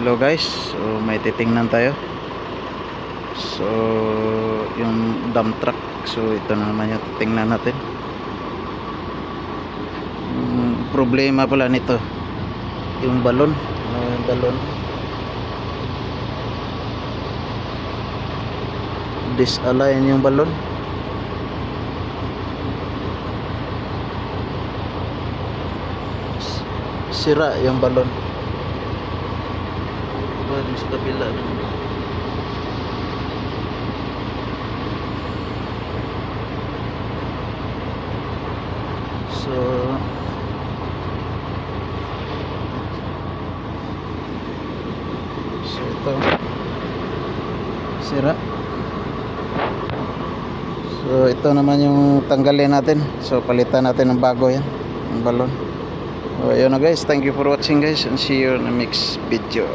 Hello guys, so may titingnan tayo. So yung dump truck, so ito na naman yung titingnan natin. Problema pala nito yung balon, yung balon disalign yung balon. Sira yung balon. Dun sa kabila. So ito sira. So ito naman yung tanggalin natin. So palitan natin ng bago yan, yung balon. So ayun na guys, thank you for watching guys, and see you in the next video.